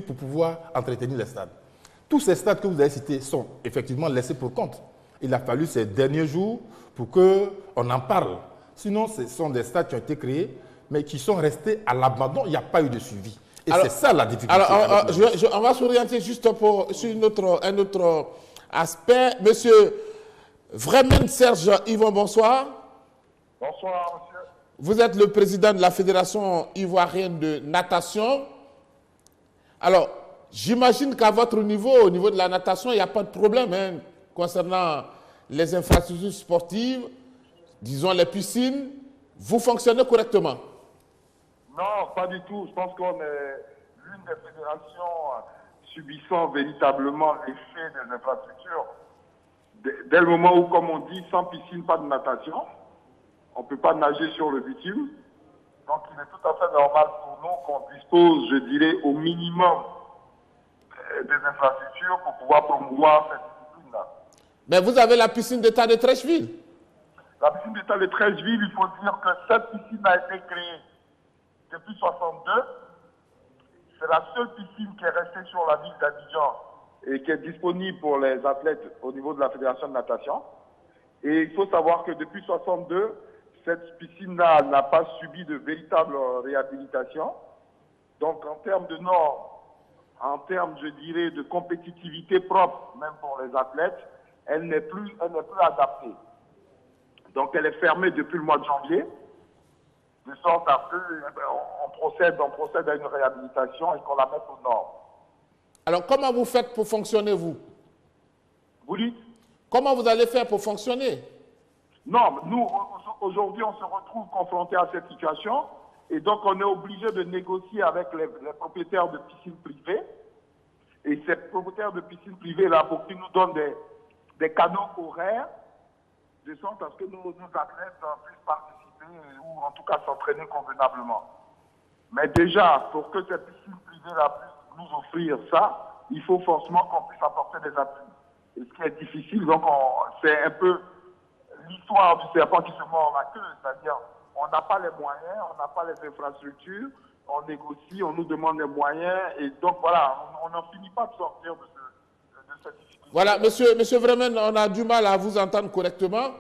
pour pouvoir entretenir les stades. Tous ces stades que vous avez cités sont effectivement laissés pour compte. Il a fallu ces derniers jours pour qu'on en parle. Sinon, ce sont des stades qui ont été créés, mais qui sont restés à l'abandon. Il n'y a pas eu de suivi. Et c'est ça la difficulté. Alors, on va s'orienter juste sur un autre aspect. Monsieur Vremen Serge Yvon, bonsoir. Bonsoir, monsieur. Vous êtes le président de la Fédération ivoirienne de natation. Alors, j'imagine qu'à votre niveau, au niveau de la natation, il n'y a pas de problème hein, concernant les infrastructures sportives, disons les piscines. Vous fonctionnez correctement? Non, pas du tout. Je pense qu'on est l'une des fédérations subissant véritablement l'effet des infrastructures. Dès le moment où, comme on dit, sans piscine, pas de natation, on ne peut pas nager sur le bitume. Donc il est tout à fait normal pour nous qu'on dispose, je dirais, au minimum des infrastructures pour pouvoir promouvoir cette discipline-là. Mais vous avez la piscine d'État de Treichville. La piscine d'État de Treichville, il faut dire que cette piscine a été créée depuis 1962. C'est la seule piscine qui est restée sur la ville d'Abidjan et qui est disponible pour les athlètes au niveau de la Fédération de natation. Et il faut savoir que depuis 1962, cette piscine-là n'a pas subi de véritable réhabilitation. Donc en termes de normes, en termes, je dirais, de compétitivité propre, même pour les athlètes, elle n'est plus adaptée. Donc elle est fermée depuis le mois de janvier, de sorte à ce qu'on procède à une réhabilitation et qu'on la mette aux normes. Alors comment vous faites pour fonctionner, vous? Vous dites? Comment vous allez faire pour fonctionner? Non, nous, aujourd'hui, on se retrouve confrontés à cette situation et donc on est obligé de négocier avec les propriétaires de piscines privées. Et ces propriétaires de piscines privées-là, pour qu'ils nous donnent des canaux horaires, de sorte à ce que nos athlètes puissent participer ou en tout cas s'entraîner convenablement. Mais déjà, pour que ces piscines privées-là puissent nous offrir ça, il faut forcément qu'on puisse apporter des appuis. Et ce qui est difficile, donc c'est un peu l'histoire du serpent qui se mord la queue, c'est-à-dire on n'a pas les moyens, on n'a pas les infrastructures, on négocie, on nous demande les moyens, et donc voilà, on n'en finit pas de sortir de cette difficulté. Voilà, monsieur Vremen, on a du mal à vous entendre correctement,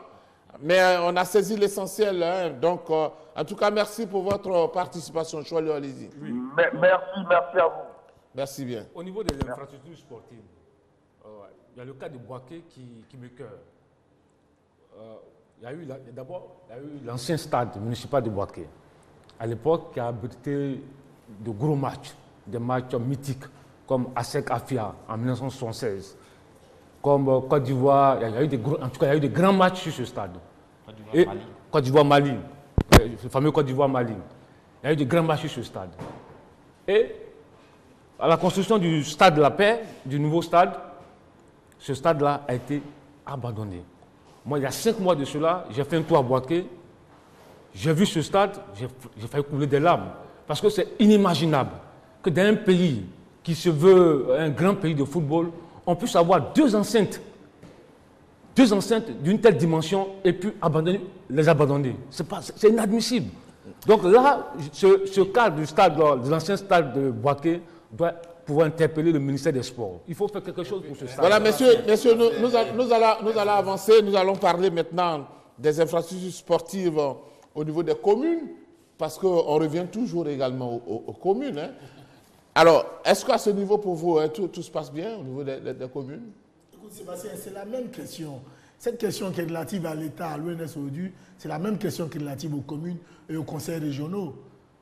mais on a saisi l'essentiel. Hein, donc, en tout cas, merci pour votre participation. Choilio, allez-y. Oui. Merci à vous. Merci bien. Au niveau des infrastructures sportives, il y a le cas de Boaké qui me cœur. Il y a eu l'ancien stade municipal de Boaké, à l'époque, qui a abrité de gros matchs, des matchs mythiques, comme ASEC Afia en 1976, comme Côte d'Ivoire, il y a eu des grands matchs sur ce stade. Côte d'Ivoire-Mali, le fameux Côte d'Ivoire-Mali. Il y a eu des grands matchs sur ce stade. Et à la construction du stade de la paix, du nouveau stade, ce stade-là a été abandonné. Moi, il y a 5 mois de cela, j'ai fait un tour à Boaké, j'ai vu ce stade, j'ai failli couler des larmes. Parce que c'est inimaginable que dans un pays qui se veut un grand pays de football, on puisse avoir deux enceintes d'une telle dimension et puis les abandonner. C'est inadmissible. Donc là, ce cas du stade, de l'ancien stade de Boaké doit pouvoir interpeller le ministère des Sports. Il faut faire quelque chose pour ce stade. Voilà, messieurs, nous allons avancer. Nous allons parler maintenant des infrastructures sportives au niveau des communes, parce qu'on revient toujours également aux communes. Hein. Alors, est-ce qu'à ce niveau, pour vous, hein, tout se passe bien au niveau des communes? Écoute, Sébastien, c'est la même question. Cette question qui est relative à l'État, à l'ONS-ODU, c'est la même question qui est relative aux communes et aux conseils régionaux.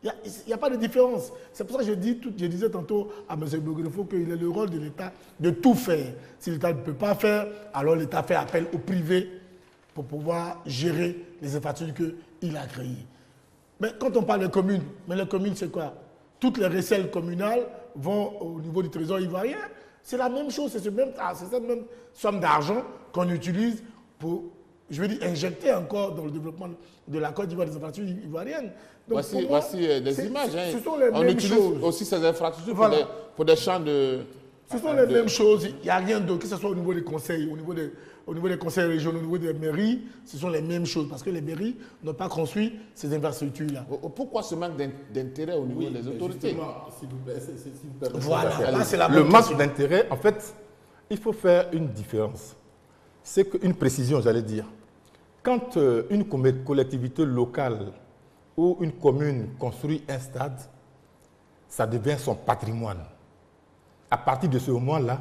Il n'y a pas de différence. C'est pour ça que je disais tantôt à M. Bogrefo qu'il est le rôle de l'État de tout faire. Si l'État ne peut pas faire, alors l'État fait appel au privé pour pouvoir gérer les infrastructures qu'il a créées. Mais quand on parle de communes, les communes, c'est quoi? Toutes les recelles communales vont au niveau du trésor ivoirien. C'est la même chose, c'est cette même somme d'argent qu'on utilise pour, je veux dire, injecter encore dans le développement de la Côte d'Ivoire des infrastructures ivoiriennes. Donc, voici des images. Hein. Ce sont les On mêmes utilise choses. aussi ces infrastructures Voilà. pour des champs de Ce sont les mêmes choses, il n'y a rien d'autre, que ce soit au niveau des conseils, au niveau des conseils régionaux, au niveau des mairies, ce sont les mêmes choses, parce que les mairies n'ont pas construit ces infrastructures-là. Pourquoi ce manque d'intérêt au niveau des autorités? S'il vous plaît, si vous permettez. Voilà, c'est la Le bonne manque question. d'intérêt, en fait, il faut faire une différence. C'est une précision, j'allais dire. Quand une collectivité locale ou une commune construit un stade, ça devient son patrimoine. À partir de ce moment-là,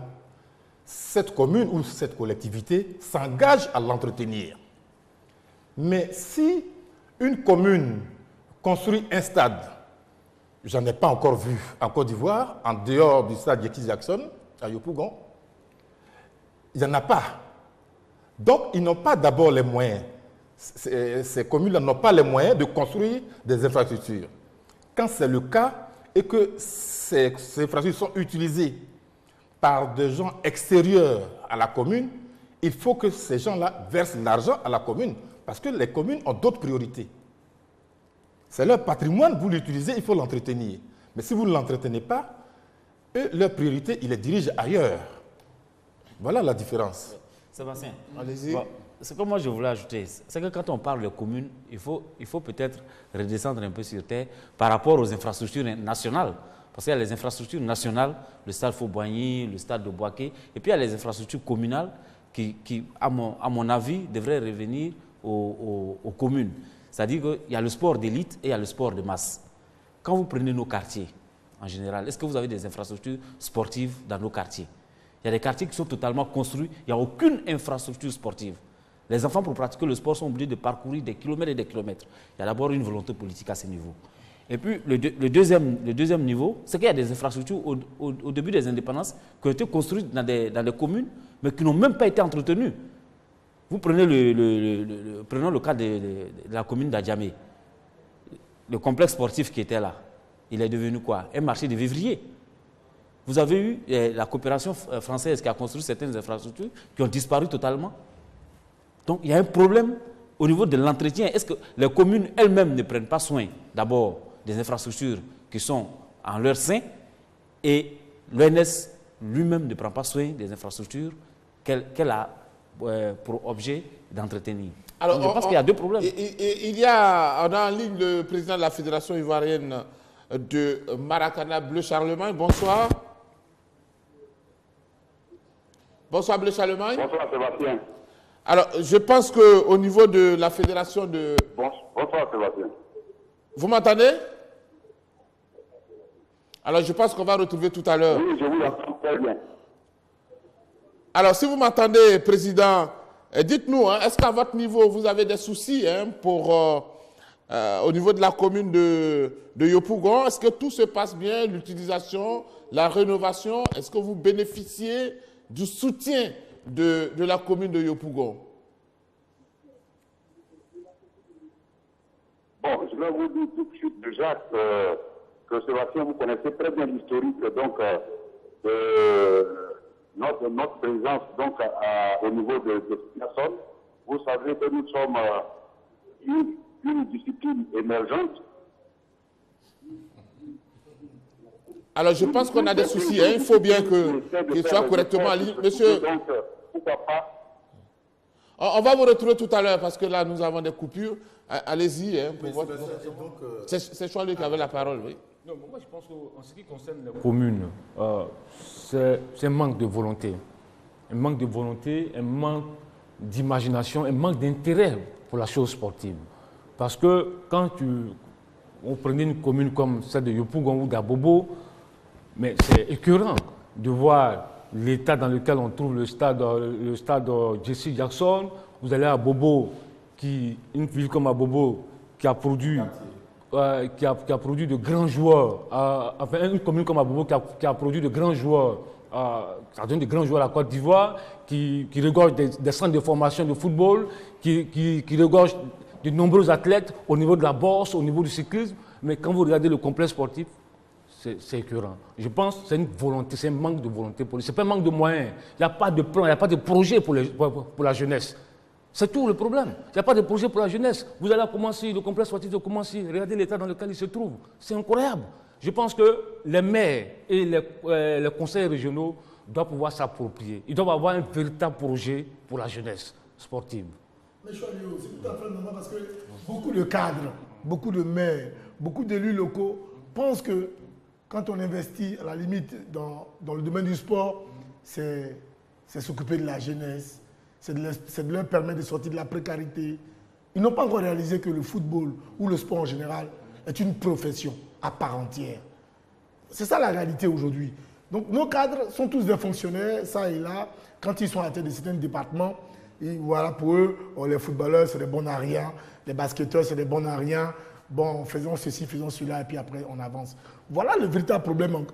cette commune ou cette collectivité s'engage à l'entretenir. Mais si une commune construit un stade, j'en ai pas encore vu en Côte d'Ivoire, en dehors du stade Jackie Jackson, à Yopougon, il n'y en a pas. Donc, ils n'ont pas d'abord les moyens. Ces communes-là n'ont pas les moyens de construire des infrastructures. Quand c'est le cas et que ces infrastructures sont utilisées par des gens extérieurs à la commune, il faut que ces gens-là versent l'argent à la commune parce que les communes ont d'autres priorités. C'est leur patrimoine, vous l'utilisez, il faut l'entretenir. Mais si vous ne l'entretenez pas, eux, leur priorité, ils les dirigent ailleurs. Voilà la différence. Sébastien, Allez-y. bon, ce que moi je voulais ajouter, c'est que quand on parle de communes, il faut peut-être redescendre un peu sur terre par rapport aux infrastructures nationales. Parce qu'il y a les infrastructures nationales, le stade Fauboigny, le stade de Boaké, et puis il y a les infrastructures communales qui à mon avis, devraient revenir aux communes. C'est-à-dire qu'il y a le sport d'élite et il y a le sport de masse. Quand vous prenez nos quartiers, en général, est-ce que vous avez des infrastructures sportives dans nos quartiers? Il y a des quartiers qui sont totalement construits, il n'y a aucune infrastructure sportive. Les enfants, pour pratiquer le sport, sont obligés de parcourir des kilomètres et des kilomètres. Il y a d'abord une volonté politique à ce niveau. Et puis, le deuxième niveau, c'est qu'il y a des infrastructures au début des indépendances qui ont été construites dans des communes, mais qui n'ont même pas été entretenues. Vous prenez prenons le cas de la commune d'Adjamé. Le complexe sportif qui était là, il est devenu quoi? Un marché de vivriers. Vous avez eu la coopération française qui a construit certaines infrastructures qui ont disparu totalement. Donc, il y a un problème au niveau de l'entretien. Est-ce que les communes elles-mêmes ne prennent pas soin d'abord des infrastructures qui sont en leur sein et l'ONS lui-même ne prend pas soin des infrastructures qu'elle a pour objet d'entretenir? Alors, je pense qu'il y a deux problèmes. On a en ligne le président de la Fédération ivoirienne de Maracana, Bleu Charlemagne. Bonsoir. Bonsoir, Bleu Charlemagne. Bonsoir, Sébastien. Alors, je pense qu'au niveau de la Fédération de... Bonsoir, Sébastien. Vous m'entendez? Alors, je pense qu'on va retrouver tout à l'heure. Oui, je vous entends très bien. Alors, si vous m'entendez, Président, dites-nous, est-ce qu'à votre niveau, vous avez des soucis au niveau de la commune de Yopougon? Est-ce que tout se passe bien, l'utilisation, la rénovation? Est-ce que vous bénéficiez du soutien de la commune de Yopougon? Bon, je vais vous dire tout de suite déjà que Sébastien, vous connaissez très bien l'historique donc de notre présence donc au niveau de Piassol. Vous savez que nous sommes une discipline émergente. Alors, je pense qu'on a des soucis. Il faut bien qu'il soit correctement lié. Monsieur, donc, pourquoi pas? on va vous retrouver tout à l'heure parce que là, nous avons des coupures. Allez-y. C'est Choualé qui avait la parole, oui. Non, moi, je pense qu'en ce qui concerne les communes, c'est un manque de volonté. Un manque de volonté, un manque d'imagination, un manque d'intérêt pour la chose sportive. Parce que quand on prenait une commune comme celle de Yopougon ou d'Abobo, mais c'est écœurant de voir l'état dans lequel on trouve le stade Jesse Jackson. Vous allez à Bobo, une ville comme Abobo, qui a produit de grands joueurs, enfin une commune comme Abobo qui a produit de grands joueurs, ça donne de grands joueurs à la Côte d'Ivoire, qui regorge des centres de formation de football, qui regorge de nombreux athlètes au niveau de la bourse, au niveau du cyclisme. Mais quand vous regardez le complexe sportif, c'est écœurant. Je pense que c'est une volonté, c'est un manque de volonté politique. Ce n'est pas un manque de moyens. Il n'y a pas de plan, il n'y a pas de projet pour la jeunesse. C'est tout le problème. Il n'y a pas de projet pour la jeunesse. Vous allez commencer le complexe sportif de commencer. Regardez l'état dans lequel il se trouve. C'est incroyable. Je pense que les maires et les conseils régionaux doit pouvoir s'approprier. Ils doivent avoir un véritable projet pour la jeunesse sportive. Mais Choualio, c'est tout à fait normal parce que beaucoup de cadres, beaucoup de maires, beaucoup d'élus locaux pensent que quand on investit à la limite dans le domaine du sport, c'est s'occuper de la jeunesse, c'est de leur permettre de sortir de la précarité. Ils n'ont pas encore réalisé que le football ou le sport en général est une profession à part entière. C'est ça la réalité aujourd'hui. Donc nos cadres sont tous des fonctionnaires, ça et là, quand ils sont à la tête de certains départements, et voilà, pour eux, les footballeurs, c'est des bons à rien, les basketteurs, c'est des bons à rien. Bon, faisons ceci, faisons cela, et puis après, on avance. Voilà le véritable problème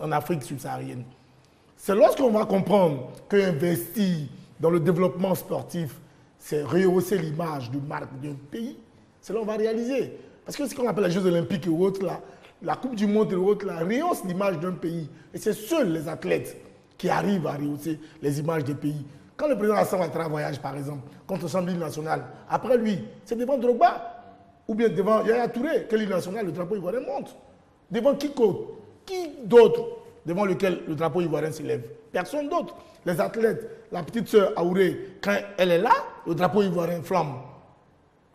en Afrique subsaharienne. C'est lorsqu'on va comprendre qu'investir dans le développement sportif, c'est rehausser l'image de marque d'un pays, c'est là qu'on va réaliser. Parce que ce qu'on appelle les Jeux Olympiques et autres, là, la Coupe du Monde et autres, là, rehausse l'image d'un pays. Et c'est seuls les athlètes qui arrivent à rehausser les images des pays. Quand le président Hassan Ouattara voyage, par exemple, contre son l'île nationale, après lui, c'est devant Drogba ou bien devant Yaya Touré que l'île nationale, le drapeau ivoirien monte. Devant qui d'autre devant lequel le drapeau ivoirien s'élève? Personne d'autre. Les athlètes, la petite sœur Aouré, quand elle est là, le drapeau ivoirien flamme.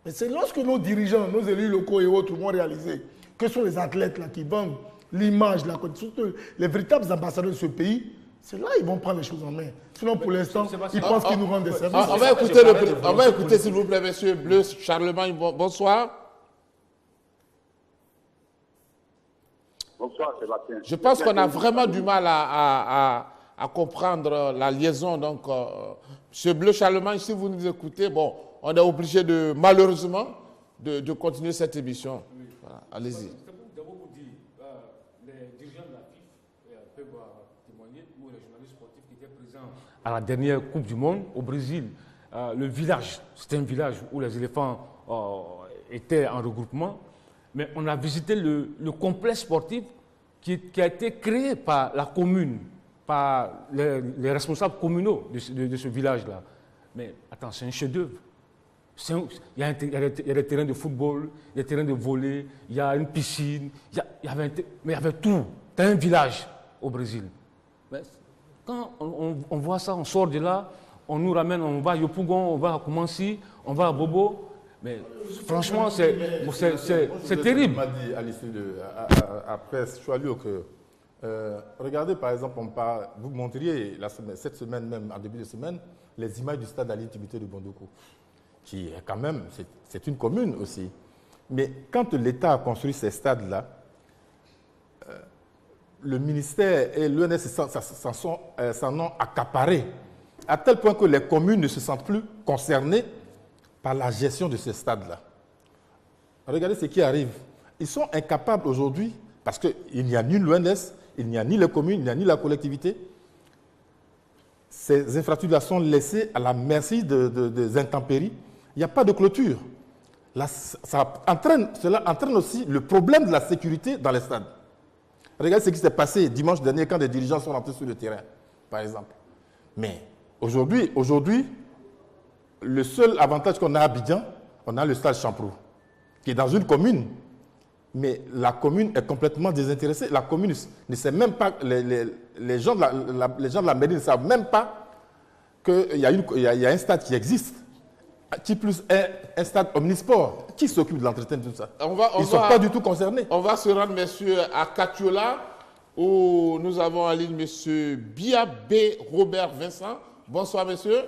Mais c'est lorsque nos dirigeants, nos élus locaux et autres vont réaliser que sont les athlètes là qui vendent l'image, surtout les véritables ambassadeurs de ce pays, c'est là qu'ils vont prendre les choses en main. Sinon, pour l'instant, ils pensent qu'ils nous rendent des services. On va écouter, s'il vous plaît, monsieur Bleu Charlemagne. Bonsoir. Bonsoir, Sébastien. Je pense qu'on a vraiment du mal à comprendre la liaison. Donc, monsieur Bleu Charlemagne, si vous nous écoutez, bon, on est obligé malheureusement de continuer cette émission. Voilà, allez-y. D'abord, vous dire, les dirigeants de la FIF peuvent témoigner, ou les journalistes sportifs qui étaient présents à la dernière Coupe du Monde au Brésil. Le village, c'était un village où les éléphants étaient en regroupement. Mais on a visité le complexe sportif qui a été créé par la commune, par les responsables communaux de ce village-là. Mais attends, c'est un chef-d'œuvre. Il y a des terrains de football, des terrains de volley, il y a une piscine, mais il y avait tout. C'est un village au Brésil. Mais quand on voit ça, on sort de là, on nous ramène, on va à Yopougon, on va à Koumansi, on va à Bobo. Mais franchement, c'est terrible. On m'a dit après Choualio que, regardez par exemple, vous montriez cette semaine même, en début de semaine, les images du stade Ali Tibité de Bondoukou, qui est quand même, c'est une commune aussi. Mais quand l'État a construit ces stades-là, le ministère et l'ONS s'en ont accaparés, à tel point que les communes ne se sentent plus concernées par la gestion de ces stades-là. Regardez ce qui arrive. Ils sont incapables aujourd'hui, parce qu'il n'y a ni l'ONS, il n'y a ni les communes, il n'y a ni la collectivité. Ces infrastructures sont laissées à la merci des intempéries. Il n'y a pas de clôture. Cela entraîne aussi le problème de la sécurité dans les stades. Regardez ce qui s'est passé dimanche dernier quand des dirigeants sont rentrés sur le terrain, par exemple. Mais aujourd'hui, le seul avantage qu'on a à Abidjan, on a le stade Champrou, qui est dans une commune, mais la commune est complètement désintéressée. La commune ne sait même pas, les gens de la mairie ne savent même pas qu'il y a un stade qui existe, qui plus un stade omnisport. Qui s'occupe de l'entretien de tout ça? Ils ne sont pas du tout concernés. On va se rendre, messieurs, à Katiola, où nous avons en ligne monsieur Biabé Robert Vincent. Bonsoir, monsieur.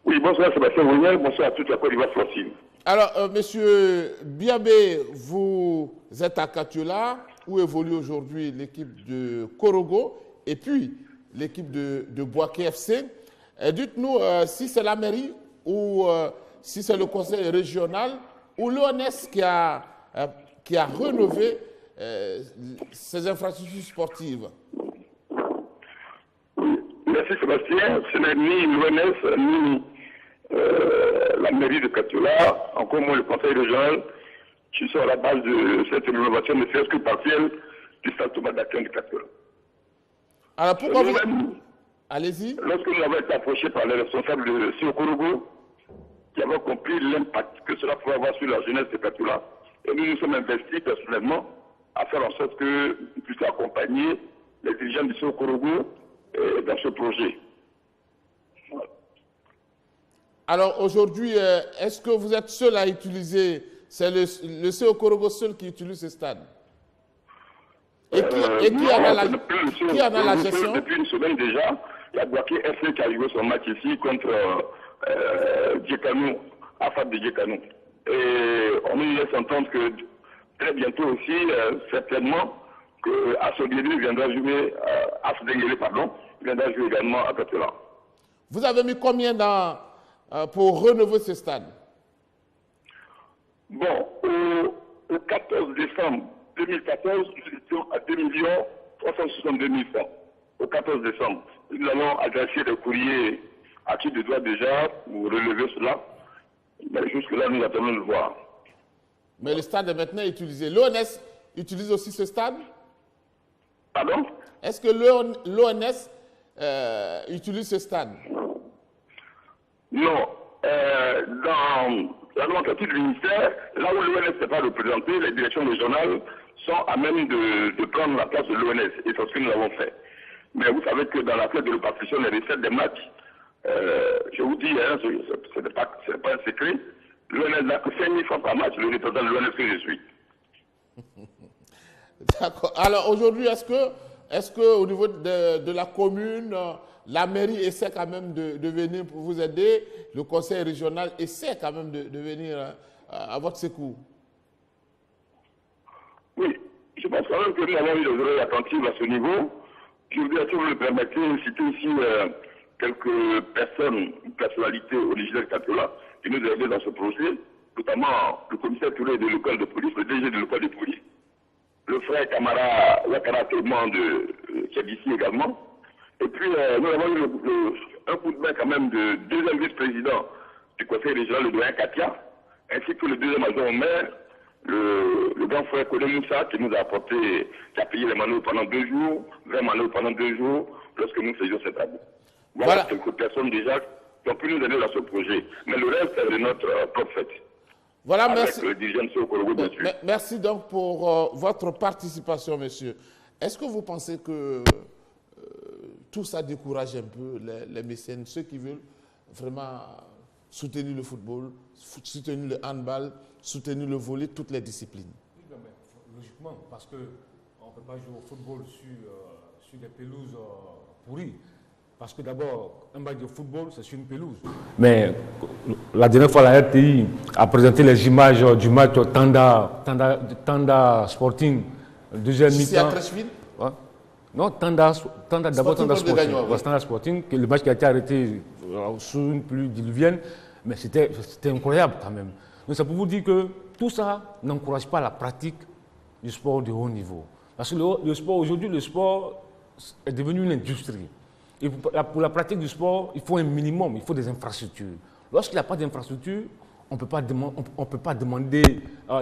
Oui, bonsoir Sébastien Mouniel, bonsoir à toute la Côte d'Ivoire sportive. Alors, monsieur Biabé, vous êtes à Katiola, où évolue aujourd'hui l'équipe de Korogo et puis l'équipe de Bouaké FC. Dites-nous si c'est la mairie ou si c'est le conseil régional ou l'ONS qui a rénové ces infrastructures sportives. Merci Sébastien. Ce n'est ni l'ONS ni la mairie de Katiola, encore moins le conseil régional, qui sont à la base de cette rénovation, ne serait-ce que partielle, du stade Thomas d'Aquin de Katiola. Alors pourquoi vous... Allez-y. Lorsque nous avons été approchés par les responsables de Siokorogo, qui avaient compris l'impact que cela pouvait avoir sur la jeunesse de Katiola, et nous nous sommes investis personnellement à faire en sorte que nous puissions accompagner les dirigeants du Siokorogo dans ce projet. Alors aujourd'hui, est-ce que vous êtes seul à utiliser, c'est le CO Korogo seul qui utilise ce stade? Et qui en a la gestion? Depuis une semaine déjà, il y a Boaké FC qui a joué son match ici contre Djekanou, Afad de Djekanou. Et on nous laisse entendre que très bientôt aussi, certainement, que Asodélu viendra jouer, Asodengele, pardon, viendra jouer également à Katela. Vous avez mis combien pour renouveler ce stade? Bon, au 14 décembre 2014, nous étions à 2 362 000 francs. Au 14 décembre, nous allons adresser des courriers à qui de droit déjà pour relever cela. Mais jusque-là, nous attendons de le voir. Mais le stade est maintenant utilisé. L'ONS utilise aussi ce stade? Pardon? Est-ce que l'ONS utilise ce stade? Non. Dans la nomenclature du ministère, là où l'ONS n'est pas représenté, les directions régionales sont à même de prendre la place de l'ONS. Et c'est ce que nous avons fait. Mais vous savez que dans la fête de répartition des recettes des matchs, je vous dis, hein, ce n'est pas un secret, l'ONS n'a que 5 000 francs par match, le représentant de l'ONS que je suis. D'accord. Alors aujourd'hui, est-ce que au niveau de la commune, la mairie essaie quand même de venir pour vous aider, le conseil régional essaie quand même de venir à votre secours? Oui, je pense quand même que nous avons eu des oreilles attentives à ce niveau. Je voudrais, si vous le permettez, citer ici quelques personnes, personnalités originaires de Katola qui nous ont aidés dans ce projet, notamment le commissaire Touré de l'école de police, le DG de l'école de police, le frère Kamara Ouattara Tourment qui est d'ici également. Et puis, nous avons eu un coup de main quand même de deuxième vice-président du conseil régional, le doyen Katia, ainsi que le deuxième adjoint au maire, le grand frère Kodé Moussa, qui nous a apporté, qui a payé les manœuvres pendant 2 jours, 20 manœuvres pendant 2 jours, lorsque nous faisions cet abus. Voilà quelques personnes déjà qui ont pu nous aider dans ce projet. Mais le reste, c'est de notre propre fête. Voilà, avec merci. Le dirigeant de Sokologo, bien sûr. Merci donc pour votre participation, monsieur. Est-ce que vous pensez que tout ça décourage un peu les mécènes, ceux qui veulent vraiment soutenir le football, soutenir le handball, soutenir le volley, toutes les disciplines? Logiquement, parce qu'on ne peut pas jouer au football sur des pelouses pourries. Parce que d'abord, un match de football, c'est sur une pelouse. Mais la dernière fois, la RTI a présenté les images du match Tanda Sporting, deuxième mi-temps. Ici à Crècheville? Ouais. Non, Tanda Sporting. Tanda Sporting, le match qui a été arrêté sous une pluie diluvienne. Mais c'était incroyable quand même. Donc c'est pour vous dire que tout ça n'encourage pas la pratique du sport de haut niveau. Parce que le sport, aujourd'hui, le sport est devenu une industrie. Et pour la pratique du sport, il faut un minimum, il faut des infrastructures. Lorsqu'il n'y a pas d'infrastructure, on ne peut pas demander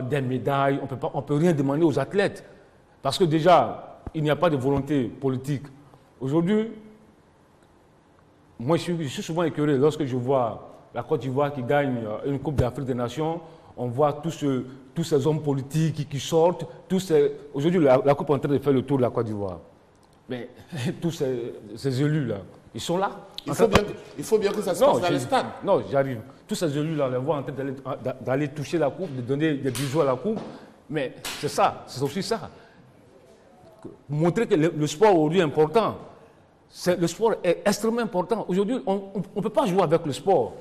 des médailles, on ne peut rien demander aux athlètes. Parce que déjà, il n'y a pas de volonté politique. Aujourd'hui, moi je suis souvent écœuré lorsque je vois la Côte d'Ivoire qui gagne une Coupe d'Afrique des Nations. On voit tous ces hommes politiques qui sortent. Aujourd'hui, la Coupe est en train de faire le tour de la Côte d'Ivoire. Mais tous ces élus-là, ils sont là. Il faut bien que ça se passe dans le stade. Non, j'arrive. Tous ces élus-là, on les voit en train d'aller toucher la coupe, de donner des bisous à la coupe. Mais c'est ça, c'est aussi ça. Montrer que le sport aujourd'hui est important. Le sport est extrêmement important. Aujourd'hui, on ne peut pas jouer avec le sport.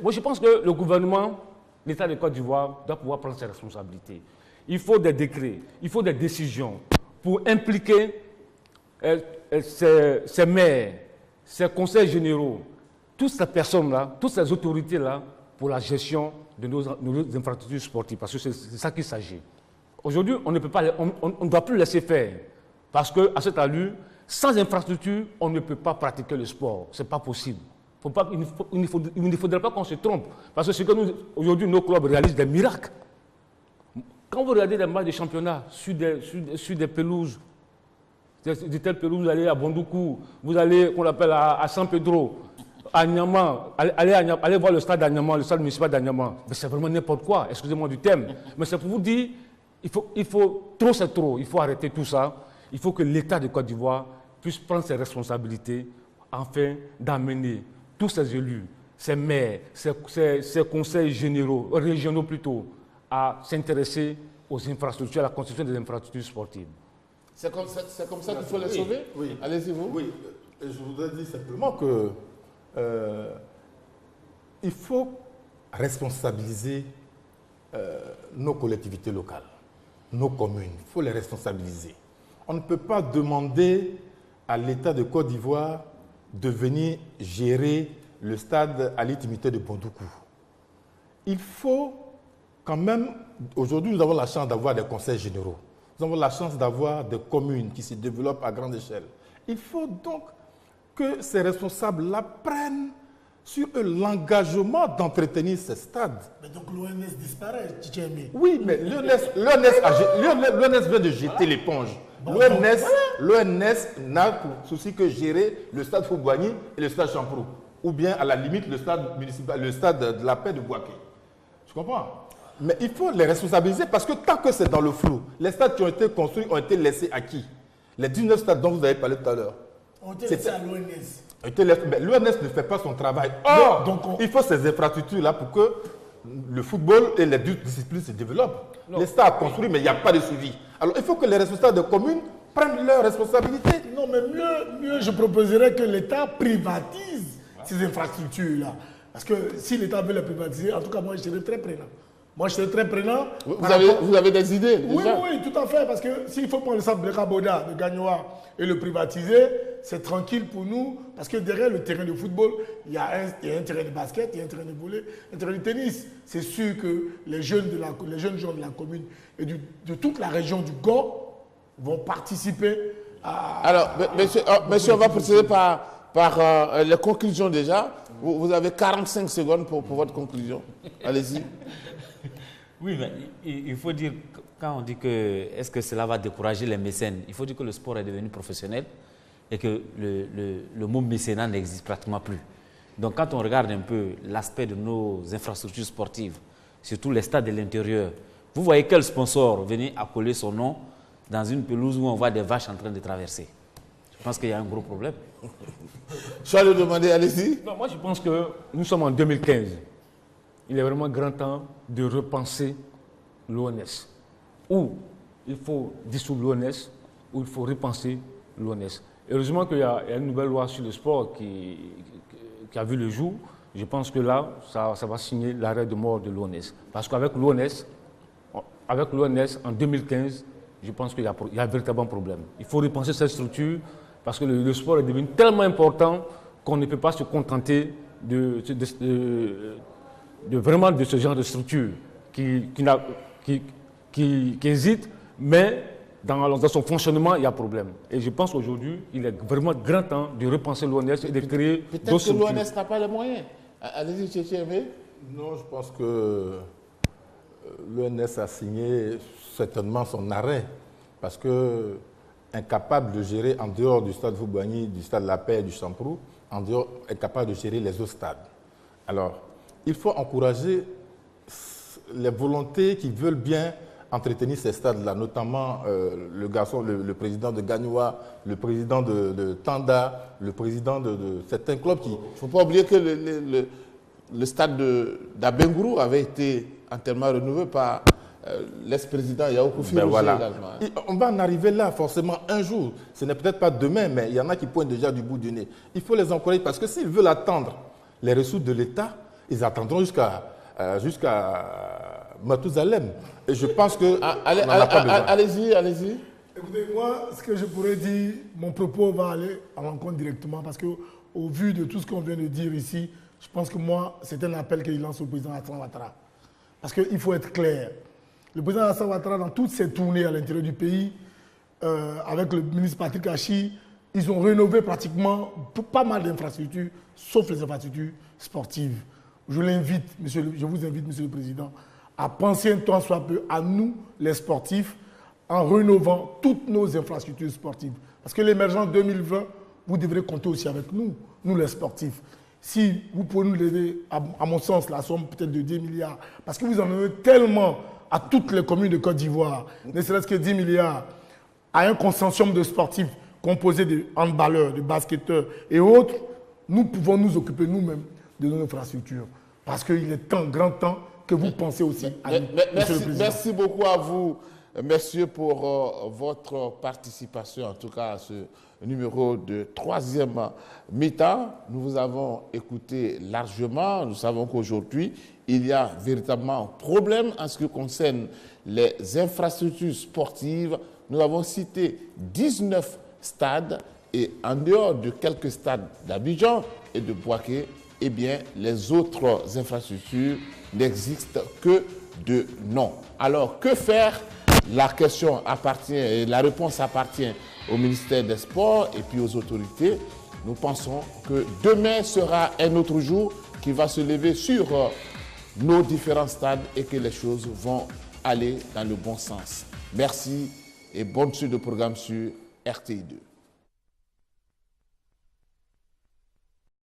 Moi, je pense que le gouvernement, l'État de Côte d'Ivoire, doit pouvoir prendre ses responsabilités. Il faut des décrets, il faut des décisions pour impliquer ces maires, ces conseils généraux, toutes ces personnes-là, toutes ces autorités-là pour la gestion de nos infrastructures sportives, parce que c'est ça qu'il s'agit. Aujourd'hui, on ne doit plus laisser faire, parce qu'à cette allure, sans infrastructure, on ne peut pas pratiquer le sport. Ce n'est pas possible. Il ne faudrait pas qu'on se trompe, parce que ce que aujourd'hui, nos clubs réalisent des miracles. Quand vous regardez des matchs de championnat sur des pelouses, de telles pelouses, vous allez à Bondoukou, vous allez, qu'on appelle à San Pedro, à Niamey, allez voir le stade d'Aniamey, le stade municipal d'Aniamey. Mais c'est vraiment n'importe quoi, excusez-moi du thème. Mais c'est pour vous dire, trop c'est trop, il faut arrêter tout ça. Il faut que l'État de Côte d'Ivoire puisse prendre ses responsabilités afin d'amener tous ces élus, ces maires, ces conseils généraux, régionaux plutôt, à s'intéresser aux infrastructures, à la construction des infrastructures sportives. C'est comme ça qu'il faut les sauver? Oui. Allez-y, vous. Oui, je voudrais dire simplement que il faut responsabiliser nos collectivités locales, nos communes. Il faut les responsabiliser. On ne peut pas demander à l'État de Côte d'Ivoire de venir gérer le stade à l'intimité de Bondoukou. Il faut quand même, aujourd'hui nous avons la chance d'avoir des conseils généraux. Nous avons la chance d'avoir des communes qui se développent à grande échelle. Il faut donc que ces responsables-là prennent sur eux l'engagement d'entretenir ces stades. Mais donc l'ONS disparaît, Tchémé. Oui, mais l'ONS vient de jeter l'éponge. L'ONS n'a pour souci que gérer le stade Fougouani et le stade Champrou. Ou bien, à la limite, le stade municipal, le stade de la paix de Bouaké. Tu comprends? Mais il faut les responsabiliser parce que tant que c'est dans le flou, les stades qui ont été construits ont été laissés à qui? Les 19 stades dont vous avez parlé tout à l'heure. On était laissé à l'ONS. L'ONS ne fait pas son travail. Or, il faut ces infrastructures-là pour que le football et les disciplines se développent. Les stades construits, mais il n'y a pas de suivi. Alors, il faut que les responsables de communes prennent leurs responsabilités. Non, mais mieux je proposerais que l'État privatise ces infrastructures-là. Parce que si l'État veut les privatiser, en tout cas, moi, je serais très prenant. Moi, je serais très prenant. Vous avez des idées déjà? Oui, tout à fait. Parce que s'il faut prendre le centre Bleka Boda de Gagnoa et le privatiser, c'est tranquille pour nous. Parce que derrière le terrain de football, il y a un terrain de basket, il y a un terrain de volley, un terrain de tennis. C'est sûr que les jeunes gens de la commune et de toute la région du Gord vont participer à... Alors, monsieur, on va procéder par les conclusions déjà. Vous avez 45 secondes pour votre conclusion. Allez-y. Oui, mais il faut dire, quand on dit que est-ce que cela va décourager les mécènes, il faut dire que le sport est devenu professionnel et que le mot mécénat n'existe pratiquement plus. Donc quand on regarde un peu l'aspect de nos infrastructures sportives, surtout les stades de l'intérieur, vous voyez quel sponsor venir accoler son nom dans une pelouse où on voit des vaches en train de traverser? Je pense qu'il y a un gros problème. Je vais le demander, allez-y. Non, moi je pense que nous sommes en 2015. Il est vraiment grand temps de repenser l'ONS. Ou il faut dissoudre l'ONS, ou il faut repenser l'ONS. Heureusement qu'il y a une nouvelle loi sur le sport qui a vu le jour. Je pense que là, ça va signer l'arrêt de mort de l'ONS. Parce qu'avec l'ONS, en 2015, je pense qu'il y a un véritable problème. Il faut repenser cette structure parce que le sport est devenu tellement important qu'on ne peut pas se contenter vraiment de ce genre de structure qui hésite, mais dans son fonctionnement, il y a problème. Et je pense qu'aujourd'hui, il est vraiment grand temps de repenser l'ONS et de créer d'autres structures. Peut-être que l'ONS n'a pas les moyens. Allez-y, Tchétchémé. Non, je pense que l'ONS a signé certainement son arrêt parce que incapable de gérer en dehors du stade Fougouani, du stade La Paix, du Champrou, en dehors, incapable de gérer les autres stades. Alors, il faut encourager les volontés qui veulent bien entretenir ces stades-là, notamment le président de Gagnoa, le président de Tanda, le président de certains clubs qui... Il ne faut pas oublier que le stade d'Abengourou avait été entièrement renouvelé par l'ex-président Yaokou Firouzé également. On va en arriver là forcément un jour. Ce n'est peut-être pas demain, mais il y en a qui pointent déjà du bout du nez. Il faut les encourager parce que s'ils veulent attendre les ressources de l'État, ils attendront jusqu'à Matousalem. Et je pense que... Allez-y. Écoutez, moi, ce que je pourrais dire, mon propos va aller à l'encontre directement parce qu'au vu de tout ce qu'on vient de dire ici, je pense que moi, c'est un appel qu'il lance au président Alassane Ouattara. Parce qu'il faut être clair. Le président Alassane Ouattara, dans toutes ses tournées à l'intérieur du pays, avec le ministre Patrick Hachi, ils ont rénové pratiquement pas mal d'infrastructures, sauf les infrastructures sportives. Je vous invite, monsieur le Président, à penser un temps soit peu à nous, les sportifs, en rénovant toutes nos infrastructures sportives. Parce que l'émergence 2020, vous devrez compter aussi avec nous, nous les sportifs. Si vous pouvez nous aider, à mon sens, la somme peut-être de 10 milliards, parce que vous en avez tellement à toutes les communes de Côte d'Ivoire, ne serait-ce que 10 milliards, à un consortium de sportifs composée de handballeurs, de basketteurs et autres, nous pouvons nous occuper nous-mêmes de nos infrastructures. Parce qu'il est grand temps que vous pensez aussi à nous, Monsieur le Président. Merci beaucoup à vous, messieurs, pour votre participation, en tout cas à ce numéro de 3e mi-temps. Nous vous avons écouté largement. Nous savons qu'aujourd'hui, il y a véritablement un problème en ce qui concerne les infrastructures sportives. Nous avons cité 19 stades et en dehors de quelques stades d'Abidjan et de Bouaké, eh bien, les autres infrastructures n'existent que de nom. Alors, que faire? La question appartient, et la réponse appartient au ministère des Sports et puis aux autorités. Nous pensons que demain sera un autre jour qui va se lever sur nos différents stades et que les choses vont aller dans le bon sens. Merci et bonne suite de programme sur RTI2.